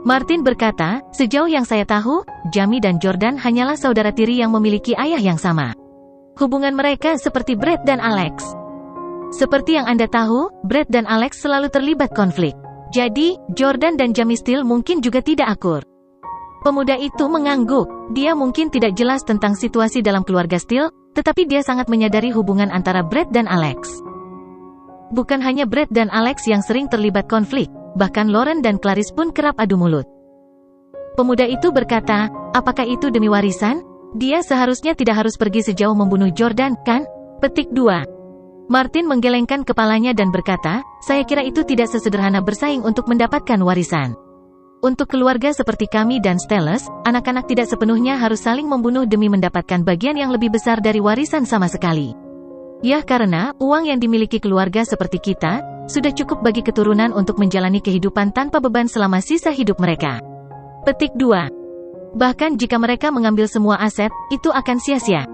Martin berkata, sejauh yang saya tahu, Jamie dan Jordan hanyalah saudara tiri yang memiliki ayah yang sama. Hubungan mereka seperti Brad dan Alex. Seperti yang Anda tahu, Brad dan Alex selalu terlibat konflik. Jadi, Jordan dan Jamie Steele mungkin juga tidak akur. Pemuda itu mengangguk. Dia mungkin tidak jelas tentang situasi dalam keluarga Steele, tetapi dia sangat menyadari hubungan antara Brad dan Alex. Bukan hanya Brad dan Alex yang sering terlibat konflik, bahkan Lauren dan Clarice pun kerap adu mulut. Pemuda itu berkata, apakah itu demi warisan? Dia seharusnya tidak harus pergi sejauh membunuh Jordan, kan? Petik 2. Martin menggelengkan kepalanya dan berkata, saya kira itu tidak sesederhana bersaing untuk mendapatkan warisan. Untuk keluarga seperti kami dan Stellus, anak-anak tidak sepenuhnya harus saling membunuh demi mendapatkan bagian yang lebih besar dari warisan sama sekali. Ya, karena uang yang dimiliki keluarga seperti kita sudah cukup bagi keturunan untuk menjalani kehidupan tanpa beban selama sisa hidup mereka. Petik 2. Bahkan jika mereka mengambil semua aset, itu akan sia-sia.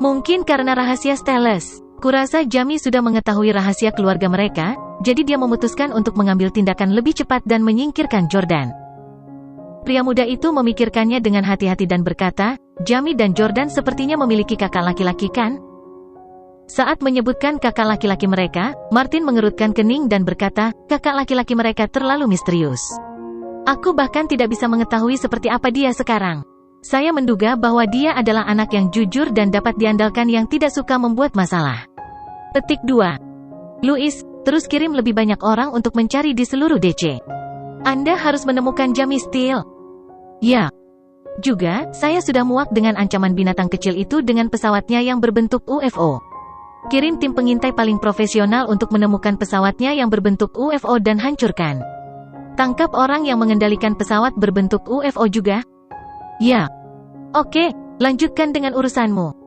Mungkin karena rahasia Stellus. Kurasa Jamie sudah mengetahui rahasia keluarga mereka, jadi dia memutuskan untuk mengambil tindakan lebih cepat dan menyingkirkan Jordan. Pria muda itu memikirkannya dengan hati-hati dan berkata, Jamie dan Jordan sepertinya memiliki kakak laki-laki kan? Saat menyebutkan kakak laki-laki mereka, Martin mengerutkan kening dan berkata, kakak laki-laki mereka terlalu misterius. Aku bahkan tidak bisa mengetahui seperti apa dia sekarang. Saya menduga bahwa dia adalah anak yang jujur dan dapat diandalkan yang tidak suka membuat masalah. Petik 2. Louis, terus kirim lebih banyak orang untuk mencari di seluruh DC. Anda harus menemukan Jamie Steele. Ya. Juga, saya sudah muak dengan ancaman binatang kecil itu dengan pesawatnya yang berbentuk UFO. Kirim tim pengintai paling profesional untuk menemukan pesawatnya yang berbentuk UFO dan hancurkan. Tangkap orang yang mengendalikan pesawat berbentuk UFO juga. Ya. Oke, lanjutkan dengan urusanmu.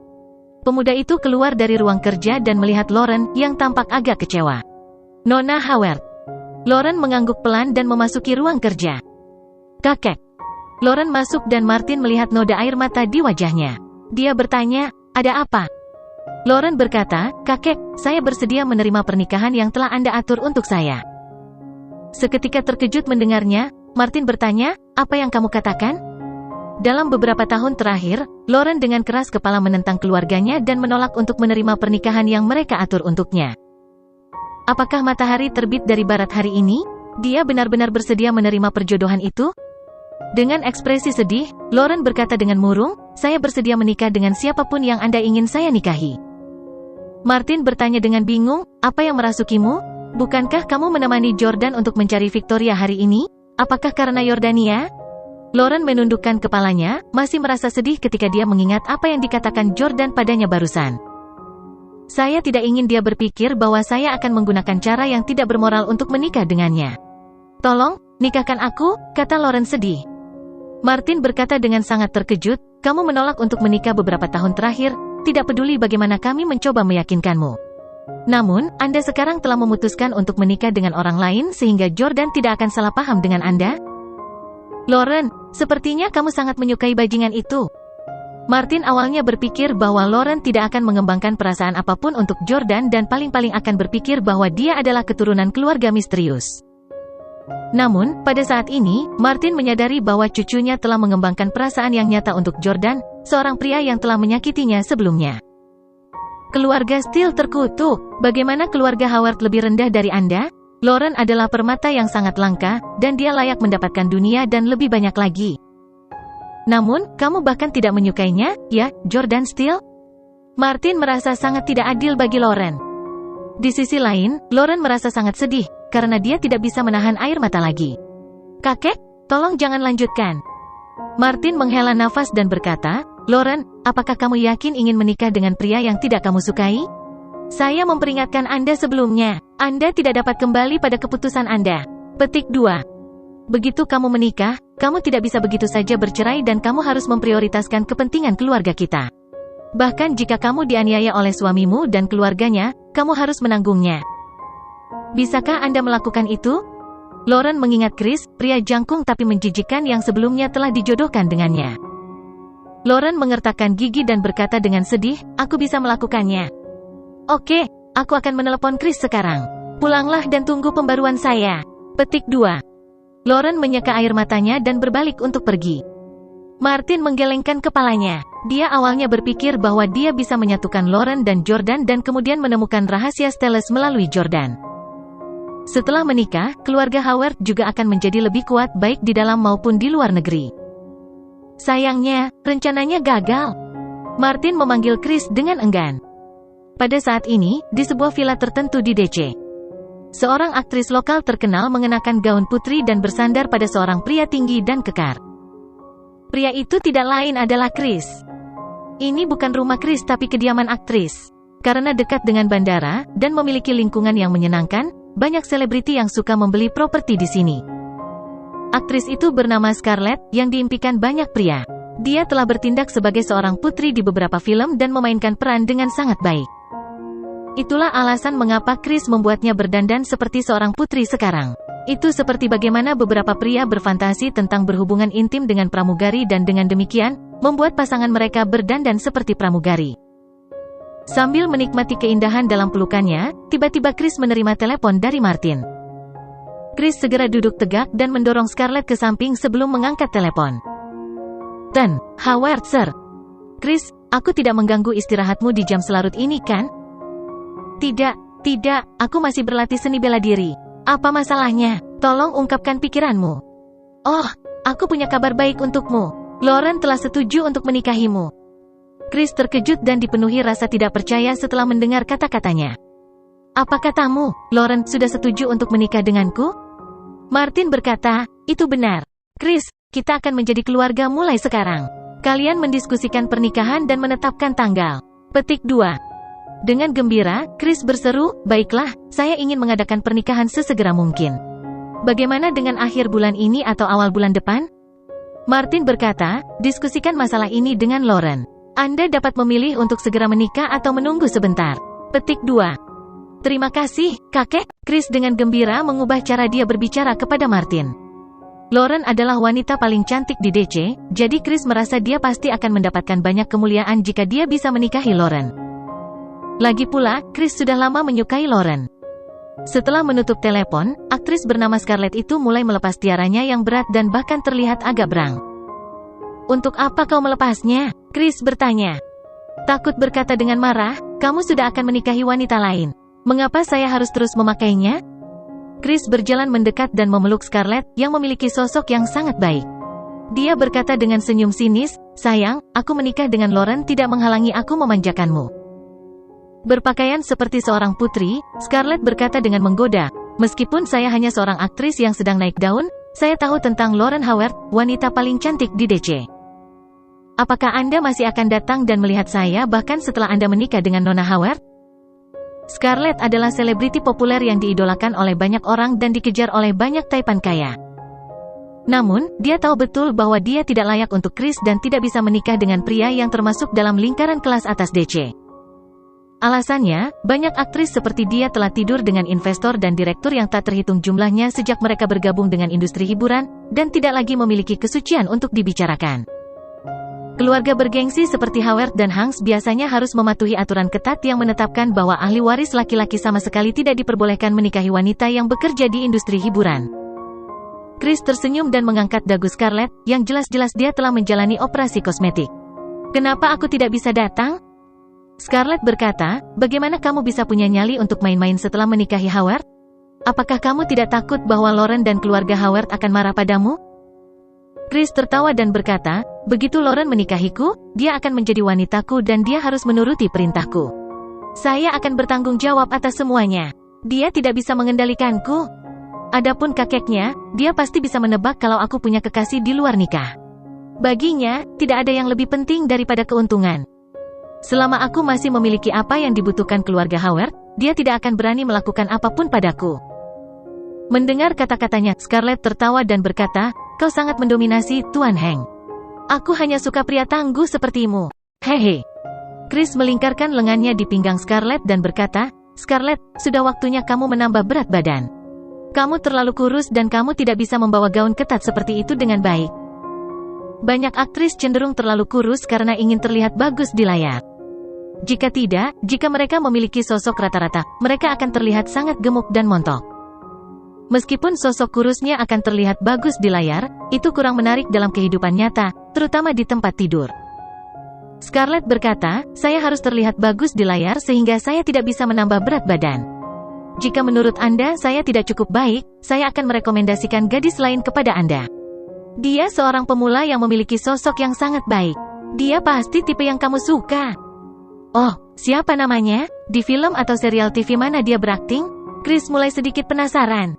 Pemuda itu keluar dari ruang kerja dan melihat Lauren yang tampak agak kecewa. Nona Howard. Lauren mengangguk pelan dan memasuki ruang kerja. Kakek. Lauren masuk dan Martin melihat noda air mata di wajahnya. Dia bertanya, ada apa? Lauren berkata, kakek, saya bersedia menerima pernikahan yang telah Anda atur untuk saya. Seketika terkejut mendengarnya, Martin bertanya, apa yang kamu katakan? Dalam beberapa tahun terakhir, Lauren dengan keras kepala menentang keluarganya dan menolak untuk menerima pernikahan yang mereka atur untuknya. Apakah matahari terbit dari barat hari ini? Dia benar-benar bersedia menerima perjodohan itu? Dengan ekspresi sedih, Lauren berkata dengan murung, saya bersedia menikah dengan siapapun yang Anda ingin saya nikahi. Martin bertanya dengan bingung, apa yang merasukimu? Bukankah kamu menemani Jordan untuk mencari Victoria hari ini? Apakah karena Yordania? Lauren menundukkan kepalanya, masih merasa sedih ketika dia mengingat apa yang dikatakan Jordan padanya barusan. Saya tidak ingin dia berpikir bahwa saya akan menggunakan cara yang tidak bermoral untuk menikah dengannya. Tolong, nikahkan aku, kata Lauren sedih. Martin berkata dengan sangat terkejut, kamu menolak untuk menikah beberapa tahun terakhir, tidak peduli bagaimana kami mencoba meyakinkanmu. Namun, Anda sekarang telah memutuskan untuk menikah dengan orang lain sehingga Jordan tidak akan salah paham dengan Anda? Lauren, sepertinya kamu sangat menyukai bajingan itu. Martin awalnya berpikir bahwa Lauren tidak akan mengembangkan perasaan apapun untuk Jordan dan paling-paling akan berpikir bahwa dia adalah keturunan keluarga misterius. Namun, pada saat ini, Martin menyadari bahwa cucunya telah mengembangkan perasaan yang nyata untuk Jordan, seorang pria yang telah menyakitinya sebelumnya. Keluarga Steele terkutuk. Bagaimana keluarga Howard lebih rendah dari Anda? Lauren adalah permata yang sangat langka, dan dia layak mendapatkan dunia dan lebih banyak lagi. Namun, kamu bahkan tidak menyukainya, ya, Jordan Steele? Martin merasa sangat tidak adil bagi Lauren. Di sisi lain, Lauren merasa sangat sedih, karena dia tidak bisa menahan air mata lagi. Kakek, tolong jangan lanjutkan. Martin menghela nafas dan berkata, Lauren, apakah kamu yakin ingin menikah dengan pria yang tidak kamu sukai? Saya memperingatkan Anda sebelumnya, Anda tidak dapat kembali pada keputusan Anda. Petik 2. Begitu kamu menikah, kamu tidak bisa begitu saja bercerai dan kamu harus memprioritaskan kepentingan keluarga kita. Bahkan jika kamu dianiaya oleh suamimu dan keluarganya, kamu harus menanggungnya. Bisakah Anda melakukan itu? Lauren mengingat Chris, pria jangkung tapi menjijikkan yang sebelumnya telah dijodohkan dengannya. Lauren mengertakkan gigi dan berkata dengan sedih, aku bisa melakukannya. Oke, aku akan menelepon Chris sekarang. Pulanglah dan tunggu pembaruan saya. Petik 2. Lauren menyeka air matanya dan berbalik untuk pergi. Martin menggelengkan kepalanya. Dia awalnya berpikir bahwa dia bisa menyatukan Lauren dan Jordan dan kemudian menemukan rahasia Stellus melalui Jordan. Setelah menikah, keluarga Howard juga akan menjadi lebih kuat baik di dalam maupun di luar negeri. Sayangnya, rencananya gagal. Martin memanggil Chris dengan enggan. Pada saat ini, di sebuah villa tertentu di DC, seorang aktris lokal terkenal mengenakan gaun putri dan bersandar pada seorang pria tinggi dan kekar. Pria itu tidak lain adalah Chris. Ini bukan rumah Chris tapi kediaman aktris. Karena dekat dengan bandara, dan memiliki lingkungan yang menyenangkan, banyak selebriti yang suka membeli properti di sini. Aktris itu bernama Scarlett, yang diimpikan banyak pria. Dia telah bertindak sebagai seorang putri di beberapa film dan memainkan peran dengan sangat baik. Itulah alasan mengapa Chris membuatnya berdandan seperti seorang putri sekarang. Itu seperti bagaimana beberapa pria berfantasi tentang berhubungan intim dengan pramugari dan dengan demikian, membuat pasangan mereka berdandan seperti pramugari. Sambil menikmati keindahan dalam pelukannya, tiba-tiba Chris menerima telepon dari Martin. Chris segera duduk tegak dan mendorong Scarlett ke samping sebelum mengangkat telepon. Howard, Sir. Chris, aku tidak mengganggu istirahatmu di jam selarut ini, kan? Tidak, aku masih berlatih seni bela diri. Apa masalahnya? Tolong ungkapkan pikiranmu. Oh, aku punya kabar baik untukmu. Lauren telah setuju untuk menikahimu. Chris terkejut dan dipenuhi rasa tidak percaya setelah mendengar kata-katanya. Apa katamu, Lauren sudah setuju untuk menikah denganku? Martin berkata, itu benar. Chris, kita akan menjadi keluarga mulai sekarang. Kalian mendiskusikan pernikahan dan menetapkan tanggal. Petik 2. Dengan gembira, Chris berseru, baiklah, saya ingin mengadakan pernikahan sesegera mungkin. Bagaimana dengan akhir bulan ini atau awal bulan depan? Martin berkata, diskusikan masalah ini dengan Lauren. Anda dapat memilih untuk segera menikah atau menunggu sebentar. Petik 2. Terima kasih, kakek. Chris dengan gembira mengubah cara dia berbicara kepada Martin. Lauren adalah wanita paling cantik di DC, jadi Chris merasa dia pasti akan mendapatkan banyak kemuliaan jika dia bisa menikahi Lauren. Lagi pula, Chris sudah lama menyukai Lauren. Setelah menutup telepon, aktris bernama Scarlett itu mulai melepas tiaranya yang berat dan bahkan terlihat agak berang. Untuk apa kau melepasnya? Chris bertanya. Takut berkata dengan marah, kamu sudah akan menikahi wanita lain. Mengapa saya harus terus memakainya? Chris berjalan mendekat dan memeluk Scarlett, yang memiliki sosok yang sangat baik. Dia berkata dengan senyum sinis, sayang, aku menikah dengan Lauren tidak menghalangi aku memanjakanmu. Berpakaian seperti seorang putri, Scarlett berkata dengan menggoda, meskipun saya hanya seorang aktris yang sedang naik daun, saya tahu tentang Lauren Howard, wanita paling cantik di DC. Apakah Anda masih akan datang dan melihat saya bahkan setelah Anda menikah dengan Nona Howard? Scarlett adalah selebriti populer yang diidolakan oleh banyak orang dan dikejar oleh banyak taipan kaya. Namun, dia tahu betul bahwa dia tidak layak untuk Chris dan tidak bisa menikah dengan pria yang termasuk dalam lingkaran kelas atas DC. Alasannya, banyak aktris seperti dia telah tidur dengan investor dan direktur yang tak terhitung jumlahnya sejak mereka bergabung dengan industri hiburan, dan tidak lagi memiliki kesucian untuk dibicarakan. Keluarga bergengsi seperti Howard dan Hanks biasanya harus mematuhi aturan ketat yang menetapkan bahwa ahli waris laki-laki sama sekali tidak diperbolehkan menikahi wanita yang bekerja di industri hiburan. Chris tersenyum dan mengangkat dagu Scarlett, yang jelas-jelas dia telah menjalani operasi kosmetik. Kenapa aku tidak bisa datang? Scarlett berkata, bagaimana kamu bisa punya nyali untuk main-main setelah menikahi Howard? Apakah kamu tidak takut bahwa Lauren dan keluarga Howard akan marah padamu? Chris tertawa dan berkata, begitu Lauren menikahiku, dia akan menjadi wanitaku dan dia harus menuruti perintahku. Saya akan bertanggung jawab atas semuanya. Dia tidak bisa mengendalikanku. Adapun kakeknya, dia pasti bisa menebak kalau aku punya kekasih di luar nikah. Baginya, tidak ada yang lebih penting daripada keuntungan. Selama aku masih memiliki apa yang dibutuhkan keluarga Howard, dia tidak akan berani melakukan apapun padaku. Mendengar kata-katanya, Scarlett tertawa dan berkata, kau sangat mendominasi, Tuan Hank. Aku hanya suka pria tangguh sepertimu. Hehe. Chris melingkarkan lengannya di pinggang Scarlett dan berkata, Scarlett, sudah waktunya kamu menambah berat badan. Kamu terlalu kurus dan kamu tidak bisa membawa gaun ketat seperti itu dengan baik. Banyak aktris cenderung terlalu kurus karena ingin terlihat bagus di layar. Jika tidak, jika mereka memiliki sosok rata-rata, mereka akan terlihat sangat gemuk dan montok. Meskipun sosok kurusnya akan terlihat bagus di layar, itu kurang menarik dalam kehidupan nyata, terutama di tempat tidur. Scarlett berkata, saya harus terlihat bagus di layar sehingga saya tidak bisa menambah berat badan. Jika menurut Anda saya tidak cukup baik, saya akan merekomendasikan gadis lain kepada Anda. Dia seorang pemula yang memiliki sosok yang sangat baik. Dia pasti tipe yang kamu suka. Oh, siapa namanya? Di film atau serial TV mana dia berakting? Chris mulai sedikit penasaran.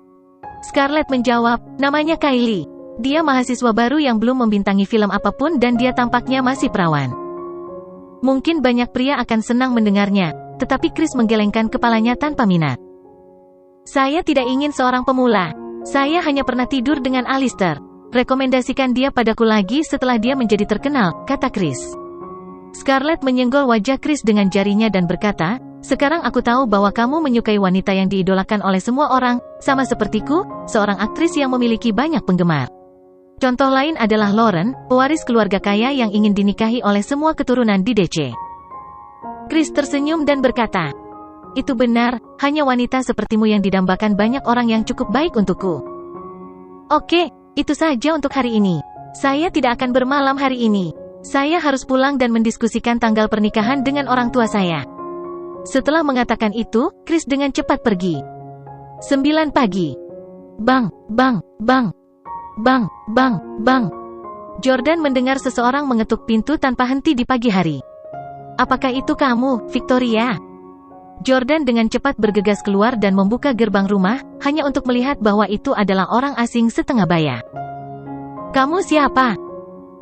Scarlett menjawab, namanya Kylie. Dia mahasiswa baru yang belum membintangi film apapun dan dia tampaknya masih perawan. Mungkin banyak pria akan senang mendengarnya, tetapi Chris menggelengkan kepalanya tanpa minat. Saya tidak ingin seorang pemula. Saya hanya pernah tidur dengan Alistair. Rekomendasikan dia padaku lagi setelah dia menjadi terkenal, kata Chris. Scarlett menyenggol wajah Chris dengan jarinya dan berkata, sekarang aku tahu bahwa kamu menyukai wanita yang diidolakan oleh semua orang, sama sepertiku, seorang aktris yang memiliki banyak penggemar. Contoh lain adalah Lauren, pewaris keluarga kaya yang ingin dinikahi oleh semua keturunan di DC. Chris tersenyum dan berkata, itu benar, hanya wanita sepertimu yang didambakan banyak orang yang cukup baik untukku. Oke, itu saja untuk hari ini. Saya tidak akan bermalam hari ini. Saya harus pulang dan mendiskusikan tanggal pernikahan dengan orang tua saya. Setelah mengatakan itu, Chris dengan cepat pergi. 9 pagi. Bang, bang, bang. Bang, bang, bang. Jordan mendengar seseorang mengetuk pintu tanpa henti di pagi hari. Apakah itu kamu, Victoria? Jordan dengan cepat bergegas keluar dan membuka gerbang rumah, hanya untuk melihat bahwa itu adalah orang asing setengah baya. Kamu siapa?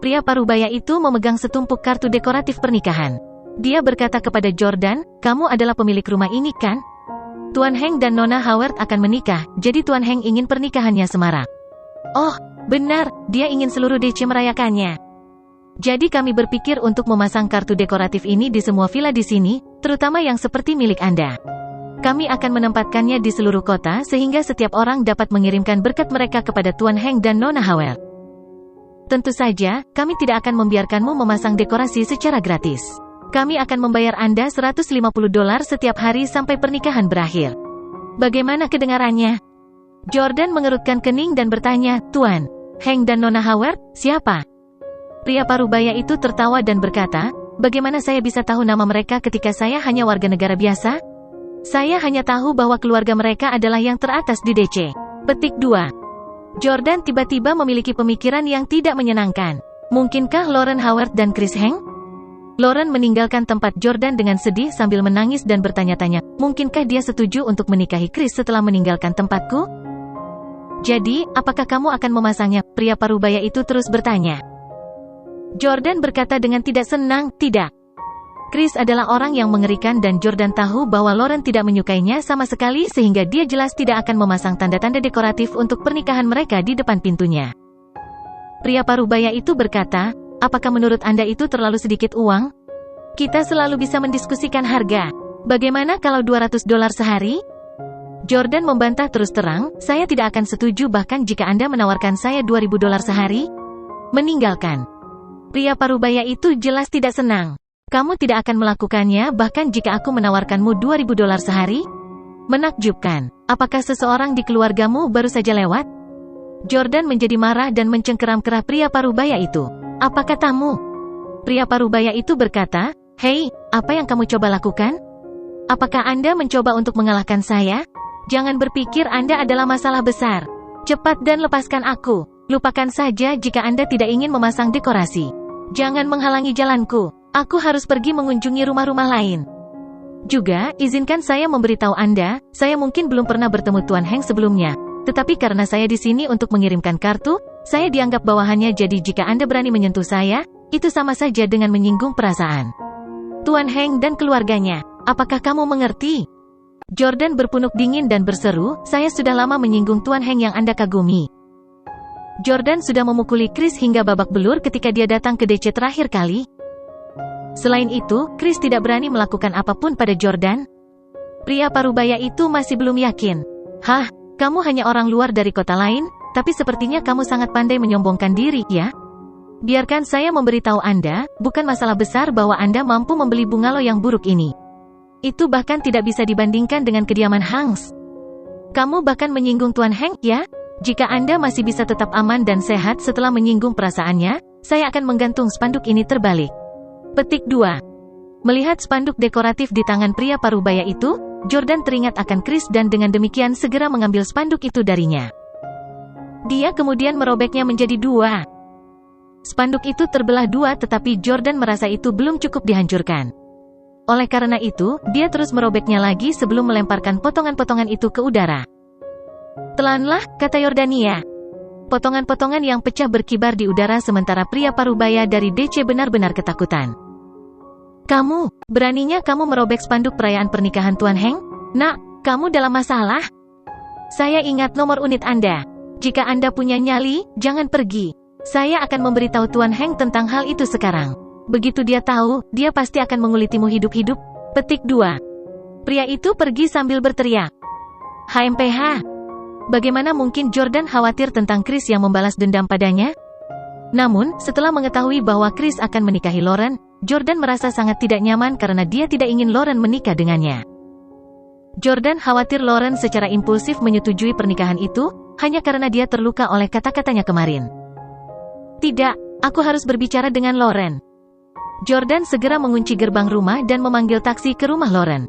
Pria parubaya itu memegang setumpuk kartu dekoratif pernikahan. Dia berkata kepada Jordan, kamu adalah pemilik rumah ini kan? Tuan Hank dan Nona Howard akan menikah, jadi Tuan Hank ingin pernikahannya semarak. Oh, benar, dia ingin seluruh DC merayakannya. Jadi kami berpikir untuk memasang kartu dekoratif ini di semua villa di sini, terutama yang seperti milik Anda. Kami akan menempatkannya di seluruh kota sehingga setiap orang dapat mengirimkan berkat mereka kepada Tuan Hank dan Nona Howard. Tentu saja, kami tidak akan membiarkanmu memasang dekorasi secara gratis. Kami akan membayar Anda $150 setiap hari sampai pernikahan berakhir. Bagaimana kedengarannya? Jordan mengerutkan kening dan bertanya, Tuan Hank dan Nona Howard, siapa? Pria parubaya itu tertawa dan berkata, bagaimana saya bisa tahu nama mereka ketika saya hanya warga negara biasa? Saya hanya tahu bahwa keluarga mereka adalah yang teratas di DC. Petik 2. Jordan tiba-tiba memiliki pemikiran yang tidak menyenangkan. Mungkinkah Lauren Howard dan Chris Hank? Lauren meninggalkan tempat Jordan dengan sedih sambil menangis dan bertanya-tanya, mungkinkah dia setuju untuk menikahi Chris setelah meninggalkan tempatku? Jadi, apakah kamu akan memasangnya? Pria parubaya itu terus bertanya. Jordan berkata dengan tidak senang, tidak. Chris adalah orang yang mengerikan dan Jordan tahu bahwa Lauren tidak menyukainya sama sekali sehingga dia jelas tidak akan memasang tanda-tanda dekoratif untuk pernikahan mereka di depan pintunya. Pria parubaya itu berkata, apakah menurut Anda itu terlalu sedikit uang? Kita selalu bisa mendiskusikan harga. Bagaimana kalau $200 sehari? Jordan membantah terus terang, saya tidak akan setuju bahkan jika Anda menawarkan saya $2.000 sehari. Meninggalkan. Pria parubaya itu jelas tidak senang. Kamu tidak akan melakukannya bahkan jika aku menawarkanmu $2.000 sehari? Menakjubkan. Apakah seseorang di keluargamu baru saja lewat? Jordan menjadi marah dan mencengkeram kerah pria parubaya itu. Apa katamu? Pria parubaya itu berkata, hei, apa yang kamu coba lakukan? Apakah Anda mencoba untuk mengalahkan saya? Jangan berpikir Anda adalah masalah besar. Cepat dan lepaskan aku. Lupakan saja jika Anda tidak ingin memasang dekorasi. Jangan menghalangi jalanku. Aku harus pergi mengunjungi rumah-rumah lain. Juga, izinkan saya memberitahu Anda, saya mungkin belum pernah bertemu Tuan Hank sebelumnya. Tetapi karena saya di sini untuk mengirimkan kartu, saya dianggap bawahannya jadi jika Anda berani menyentuh saya, itu sama saja dengan menyinggung perasaan Tuan Hank dan keluarganya. Apakah kamu mengerti? Jordan berpunuk dingin dan berseru, saya sudah lama menyinggung Tuan Hank yang Anda kagumi. Jordan sudah memukuli Chris hingga babak belur ketika dia datang ke DC terakhir kali. Selain itu, Chris tidak berani melakukan apapun pada Jordan. Pria parubaya itu masih belum yakin. Hah, kamu hanya orang luar dari kota lain, tapi sepertinya kamu sangat pandai menyombongkan diri, ya? Biarkan saya memberitahu Anda, bukan masalah besar bahwa Anda mampu membeli bungalow yang buruk ini. Itu bahkan tidak bisa dibandingkan dengan kediaman Hanks. Kamu bahkan menyinggung Tuan Heng, ya? Jika Anda masih bisa tetap aman dan sehat setelah menyinggung perasaannya, saya akan menggantung spanduk ini terbalik. Petik 2. Melihat spanduk dekoratif di tangan pria parubaya itu, Jordan teringat akan Chris dan dengan demikian segera mengambil spanduk itu darinya. Dia kemudian merobeknya menjadi 2. Spanduk itu terbelah 2 tetapi Jordan merasa itu belum cukup dihancurkan. Oleh karena itu, dia terus merobeknya lagi sebelum melemparkan potongan-potongan itu ke udara. Telanlah, kata Yordania. Potongan-potongan yang pecah berkibar di udara sementara pria parubaya dari DC benar-benar ketakutan. Kamu, beraninya kamu merobek spanduk perayaan pernikahan Tuan Heng? Nak, kamu dalam masalah? Saya ingat nomor unit Anda. Jika Anda punya nyali, jangan pergi. Saya akan memberitahu Tuan Heng tentang hal itu sekarang. Begitu dia tahu, dia pasti akan mengulitimu hidup-hidup. Petik 2. Pria itu pergi sambil berteriak. HMPH. Bagaimana mungkin Jordan khawatir tentang Chris yang membalas dendam padanya? Namun, setelah mengetahui bahwa Chris akan menikahi Lauren, Jordan merasa sangat tidak nyaman karena dia tidak ingin Lauren menikah dengannya. Jordan khawatir Lauren secara impulsif menyetujui pernikahan itu, hanya karena dia terluka oleh kata-katanya kemarin. Tidak, aku harus berbicara dengan Lauren. Jordan segera mengunci gerbang rumah dan memanggil taksi ke rumah Lauren.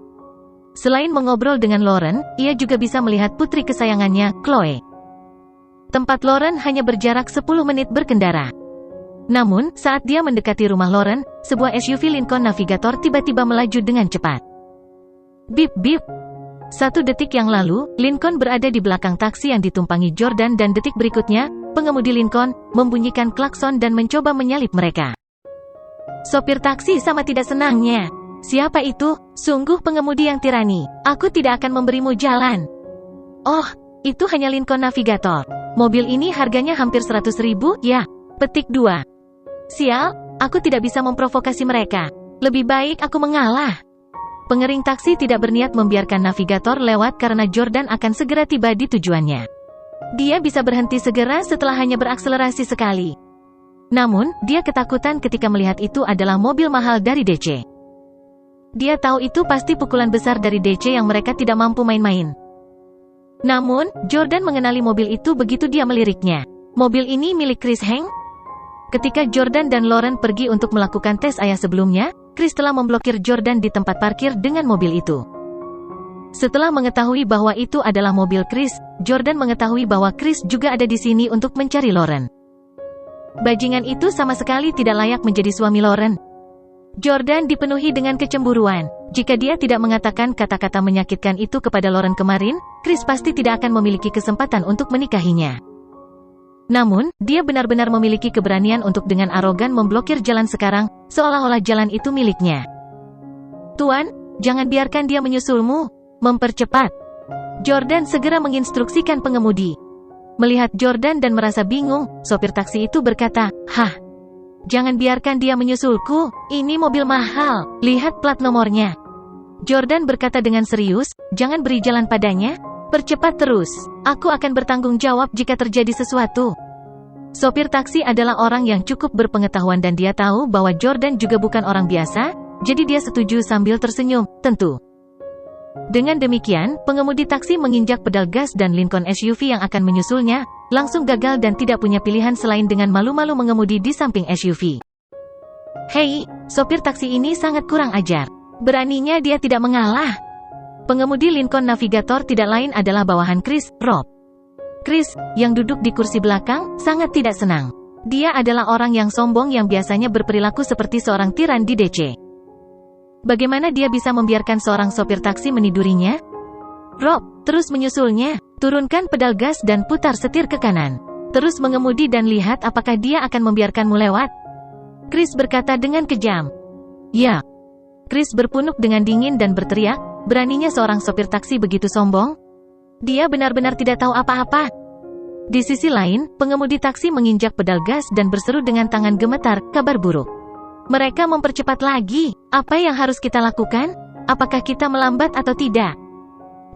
Selain mengobrol dengan Lauren, ia juga bisa melihat putri kesayangannya, Chloe. Tempat Lauren hanya berjarak 10 menit berkendara. Namun, saat dia mendekati rumah Lauren, sebuah SUV Lincoln Navigator tiba-tiba melaju dengan cepat. Bip bip. 1 detik yang lalu, Lincoln berada di belakang taksi yang ditumpangi Jordan dan detik berikutnya, pengemudi Lincoln membunyikan klakson dan mencoba menyalip mereka. Sopir taksi sama tidak senangnya. Siapa itu? Sungguh pengemudi yang tirani. Aku tidak akan memberimu jalan. Oh, itu hanya Lincoln Navigator. Mobil ini harganya hampir 100.000, ya. Petik 2. Sial, aku tidak bisa memprovokasi mereka. Lebih baik aku mengalah. Pengering taksi tidak berniat membiarkan navigator lewat karena Jordan akan segera tiba di tujuannya. Dia bisa berhenti segera setelah hanya berakselerasi sekali. Namun, dia ketakutan ketika melihat itu adalah mobil mahal dari DC. Dia tahu itu pasti pukulan besar dari DC yang mereka tidak mampu main-main. Namun, Jordan mengenali mobil itu begitu dia meliriknya. Mobil ini milik Chris Heng? Ketika Jordan dan Lauren pergi untuk melakukan tes ayah sebelumnya, Chris telah memblokir Jordan di tempat parkir dengan mobil itu. Setelah mengetahui bahwa itu adalah mobil Chris, Jordan mengetahui bahwa Chris juga ada di sini untuk mencari Lauren. Bajingan itu sama sekali tidak layak menjadi suami Lauren. Jordan dipenuhi dengan kecemburuan. Jika dia tidak mengatakan kata-kata menyakitkan itu kepada Lauren kemarin, Chris pasti tidak akan memiliki kesempatan untuk menikahinya. Namun, dia benar-benar memiliki keberanian untuk dengan arogan memblokir jalan sekarang, seolah-olah jalan itu miliknya. Tuan, jangan biarkan dia menyusulmu. Mempercepat. Jordan segera menginstruksikan pengemudi. Melihat Jordan dan merasa bingung, sopir taksi itu berkata, "Hah, jangan biarkan dia menyusulku, ini mobil mahal, lihat plat nomornya." Jordan berkata dengan serius, "Jangan beri jalan padanya, percepat terus, aku akan bertanggung jawab jika terjadi sesuatu." Sopir taksi adalah orang yang cukup berpengetahuan dan dia tahu bahwa Jordan juga bukan orang biasa, jadi dia setuju sambil tersenyum, tentu. Dengan demikian, pengemudi taksi menginjak pedal gas dan Lincoln SUV yang akan menyusulnya, langsung gagal dan tidak punya pilihan selain dengan malu-malu mengemudi di samping SUV. Hei, sopir taksi ini sangat kurang ajar. Beraninya dia tidak mengalah. Pengemudi Lincoln Navigator tidak lain adalah bawahan Chris, Rob. Chris, yang duduk di kursi belakang, sangat tidak senang. Dia adalah orang yang sombong yang biasanya berperilaku seperti seorang tiran di DC. Bagaimana dia bisa membiarkan seorang sopir taksi menidurinya? Rob, terus menyusulnya. Turunkan pedal gas dan putar setir ke kanan. Terus mengemudi dan lihat apakah dia akan membiarkanmu lewat. Chris berkata dengan kejam. Ya. Chris berpunuk dengan dingin dan berteriak, beraninya seorang sopir taksi begitu sombong? Dia benar-benar tidak tahu apa-apa. Di sisi lain, pengemudi taksi menginjak pedal gas dan berseru dengan tangan gemetar, kabar buruk. Mereka mempercepat lagi. Apa yang harus kita lakukan? Apakah kita melambat atau tidak?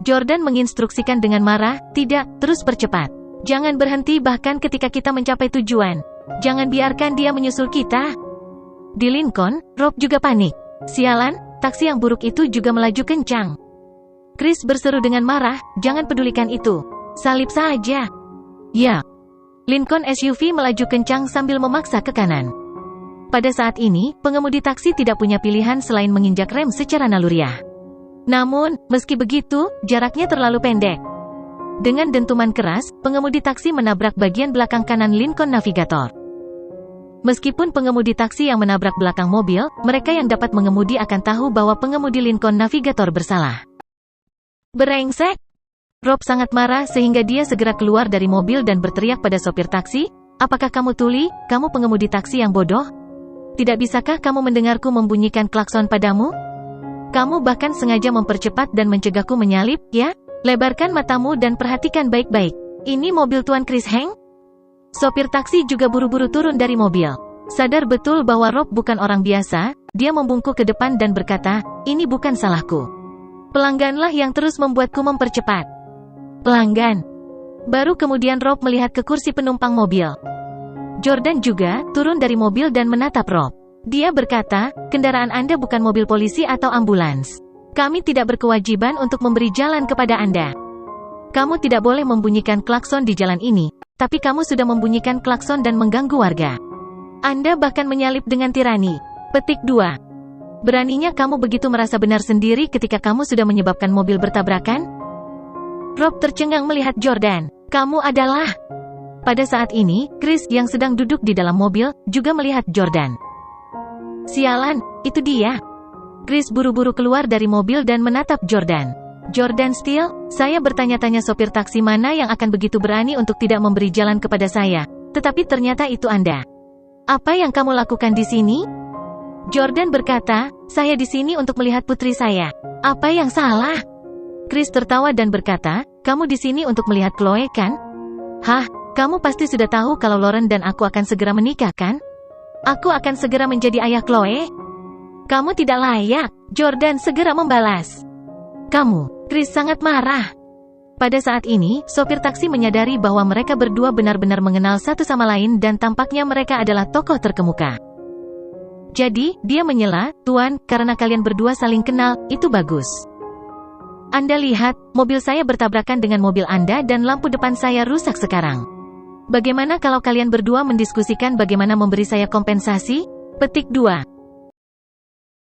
Jordan menginstruksikan dengan marah, tidak, terus percepat. Jangan berhenti bahkan ketika kita mencapai tujuan. Jangan biarkan dia menyusul kita. Di Lincoln, Rob juga panik. Sialan, taksi yang buruk itu juga melaju kencang. Chris berseru dengan marah, jangan pedulikan itu. Salip saja. Ya. Lincoln SUV melaju kencang sambil memaksa ke kanan. Pada saat ini, pengemudi taksi tidak punya pilihan selain menginjak rem secara naluriah. Namun, meski begitu, jaraknya terlalu pendek. Dengan dentuman keras, pengemudi taksi menabrak bagian belakang kanan Lincoln Navigator. Meskipun pengemudi taksi yang menabrak belakang mobil, mereka yang dapat mengemudi akan tahu bahwa pengemudi Lincoln Navigator bersalah. Brengsek! Rob sangat marah sehingga dia segera keluar dari mobil dan berteriak pada sopir taksi, apakah kamu tuli, kamu pengemudi taksi yang bodoh? Tidak bisakah kamu mendengarku membunyikan klakson padamu? Kamu bahkan sengaja mempercepat dan mencegahku menyalip, ya? Lebarkan matamu dan perhatikan baik-baik. Ini mobil Tuan Chris Heng? Sopir taksi juga buru-buru turun dari mobil. Sadar betul bahwa Rob bukan orang biasa, dia membungkuk ke depan dan berkata, ini bukan salahku. Pelangganlah yang terus membuatku mempercepat. Pelanggan. Baru kemudian Rob melihat ke kursi penumpang mobil. Jordan juga turun dari mobil dan menatap Rob. Dia berkata, kendaraan Anda bukan mobil polisi atau ambulans. Kami tidak berkewajiban untuk memberi jalan kepada Anda. Kamu tidak boleh membunyikan klakson di jalan ini, tapi kamu sudah membunyikan klakson dan mengganggu warga. Anda bahkan menyalip dengan tirani. Petik 2. Beraninya kamu begitu merasa benar sendiri ketika kamu sudah menyebabkan mobil bertabrakan? Rob tercengang melihat Jordan. Kamu adalah... Pada saat ini, Chris yang sedang duduk di dalam mobil, juga melihat Jordan. Sialan, itu dia. Chris buru-buru keluar dari mobil dan menatap Jordan. Jordan Steele, saya bertanya-tanya sopir taksi mana yang akan begitu berani untuk tidak memberi jalan kepada saya, tetapi ternyata itu Anda. Apa yang kamu lakukan di sini? Jordan berkata, saya di sini untuk melihat putri saya. Apa yang salah? Chris tertawa dan berkata, kamu di sini untuk melihat Chloe kan? Hah, kamu pasti sudah tahu kalau Lauren dan aku akan segera menikah kan? Aku akan segera menjadi ayah Chloe. Kamu tidak layak, Jordan segera membalas. Kamu. Chris sangat marah. Pada saat ini, sopir taksi menyadari bahwa mereka berdua benar-benar mengenal satu sama lain dan tampaknya mereka adalah tokoh terkemuka. Jadi, dia menyela, Tuan, karena kalian berdua saling kenal, itu bagus. Anda lihat, mobil saya bertabrakan dengan mobil Anda dan lampu depan saya rusak sekarang. Bagaimana kalau kalian berdua mendiskusikan bagaimana memberi saya kompensasi? Petik 2.